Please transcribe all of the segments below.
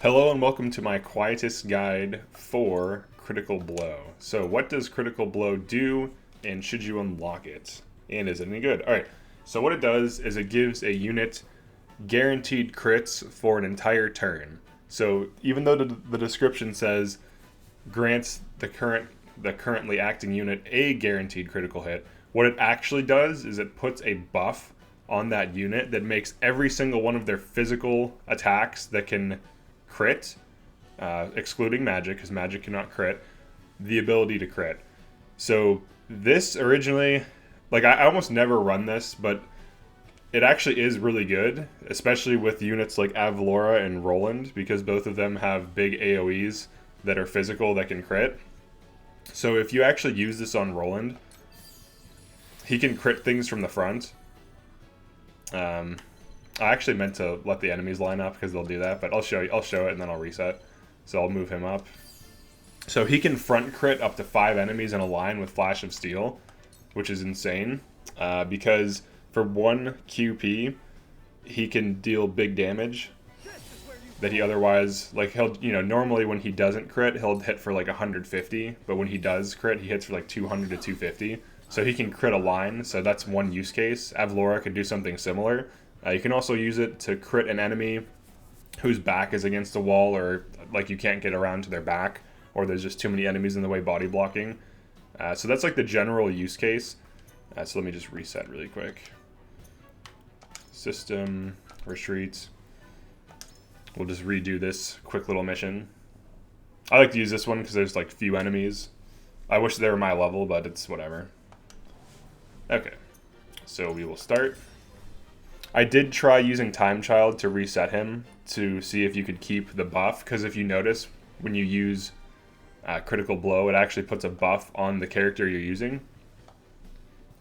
Hello and welcome to my quietus guide for Critical Blow. So what does Critical Blow do, and should you unlock it? And is it any good? Alright, so what it does is it gives a unit guaranteed crits for an entire turn. So even though the description says grants the currently acting unit a guaranteed critical hit, what it actually does is it puts a buff on that unit that makes every single one of their physical attacks that can crit, excluding magic, because magic cannot crit, the ability to crit. So this originally, I almost never run this, but it actually is really good, especially with units like Avalora and Roland, because both of them have big AoEs that are physical that can crit. So if you actually use this on Roland, he can crit things from the front. I actually meant to let the enemies line up because they'll do that, but I'll show it and then I'll reset. So I'll move him up. So he can front crit up to 5 enemies in a line with Flash of Steel, which is insane. Because for 1 QP, he can deal big damage that he otherwise, normally when he doesn't crit, he'll hit for 150, but when he does crit, he hits for 200 to 250. So he can crit a line, so that's one use case. Avalora could do something similar. You can also use it to crit an enemy whose back is against a wall, or you can't get around to their back, or there's just too many enemies in the way body blocking. So that's the general use case. So let me just reset really quick. System, retreat. We'll just redo this quick little mission. I like to use this one because there's few enemies. I wish they were my level, but it's whatever. Okay, so we will start. I did try using Time Child to reset him to see if you could keep the buff, because if you notice, when you use Critical Blow, it actually puts a buff on the character you're using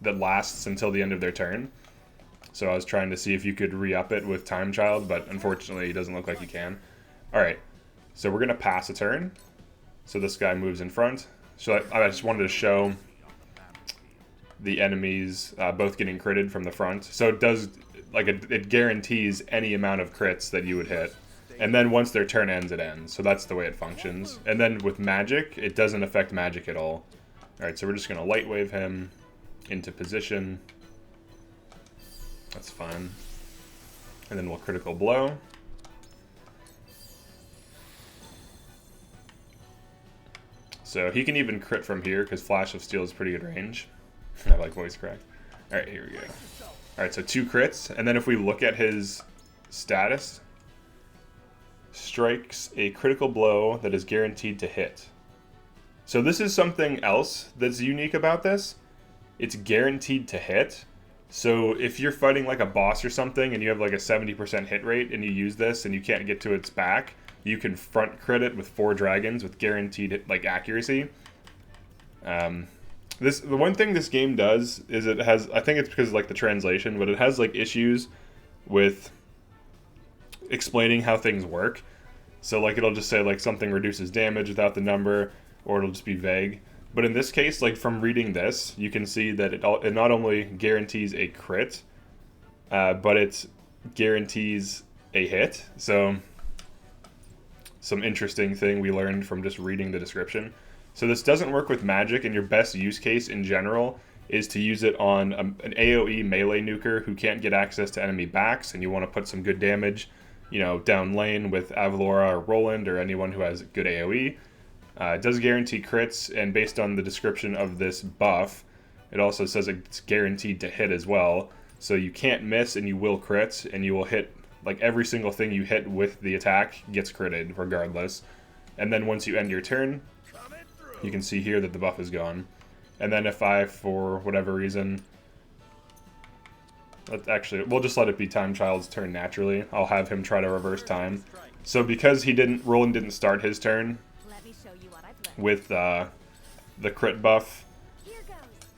that lasts until the end of their turn. So I was trying to see if you could re-up it with Time Child, but unfortunately it doesn't look like you can. Alright, so we're going to pass a turn. So this guy moves in front. So I just wanted to show the enemies both getting critted from the front. So it does, it guarantees any amount of crits that you would hit. And then once their turn ends, it ends. So that's the way it functions. And then with magic, it doesn't affect magic at all. Alright, so we're just going to light wave him into position. That's fine. And then we'll Critical Blow. So he can even crit from here because Flash of Steel is pretty good range. I like voice crack. Alright, here we go. Alright, so 2 crits. And then if we look at his status, strikes a critical blow that is guaranteed to hit. So this is something else that's unique about this. It's guaranteed to hit. So if you're fighting a boss or something and you have a 70% hit rate and you use this and you can't get to its back, you can front crit it with 4 dragons with guaranteed accuracy. The one thing this game does is it has, I think it's because of the translation, but it has issues with explaining how things work. So it'll just say something reduces damage without the number, or it'll just be vague. But in this case, from reading this, you can see that it not only guarantees a crit, but it guarantees a hit. So some interesting thing we learned from just reading the description. So this doesn't work with magic, and your best use case in general is to use it on an AoE melee nuker who can't get access to enemy backs, and you want to put some good damage, down lane with Avalora or Roland or anyone who has good AoE. It does guarantee crits, and based on the description of this buff, it also says it's guaranteed to hit as well. So you can't miss, and you will crit, and you will hit, every single thing you hit with the attack gets critted regardless. And then once you end your turn, you can see here that the buff is gone. And then if I, for whatever reason, we'll just let it be Time Child's turn naturally. I'll have him try to reverse time. So because Roland didn't start his turn with the crit buff,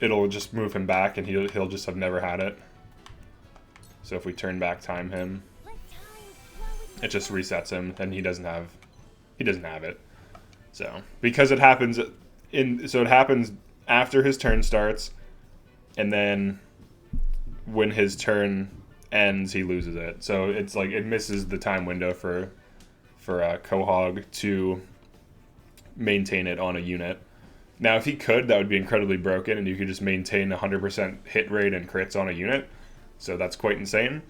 it'll just move him back, and he'll just have never had it. So if we turn back time him, it just resets him, and he doesn't have it. So because it happens it happens after his turn starts, and then when his turn ends, he loses it. So it's it misses the time window for for Quahog to maintain it on a unit. Now, if he could, that would be incredibly broken, and you could just maintain 100% hit rate and crits on a unit. So that's quite insane.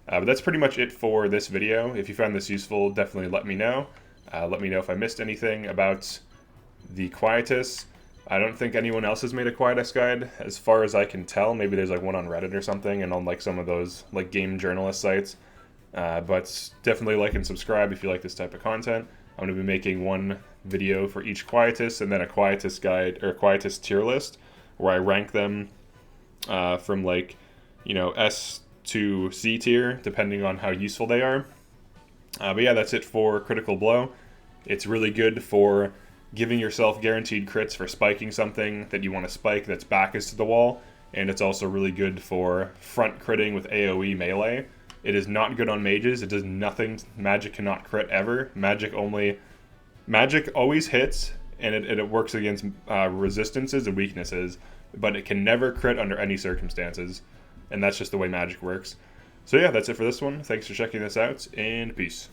But that's pretty much it for this video. If you found this useful, definitely let me know. Let me know if I missed anything about the quietus. I don't think anyone else has made a quietus guide, as far as I can tell. Maybe there's like one on Reddit or something, and on like some of those like game journalist sites. But definitely like and subscribe if you like this type of content. I'm going to be making one video for each quietus, and then a quietus guide or quietus tier list where I rank them from like, you know, S to C tier, depending on how useful they are. But yeah, that's it for Critical Blow. It's really good for giving yourself guaranteed crits for spiking something that you want to spike that's back is to the wall, and it's also really good for front critting with AoE melee. It is not good on mages. It does nothing. Magic cannot crit ever. Magic always hits, and it works against resistances and weaknesses, but it can never crit under any circumstances, and that's just the way magic works. So yeah, that's it for this one. Thanks for checking this out, and peace.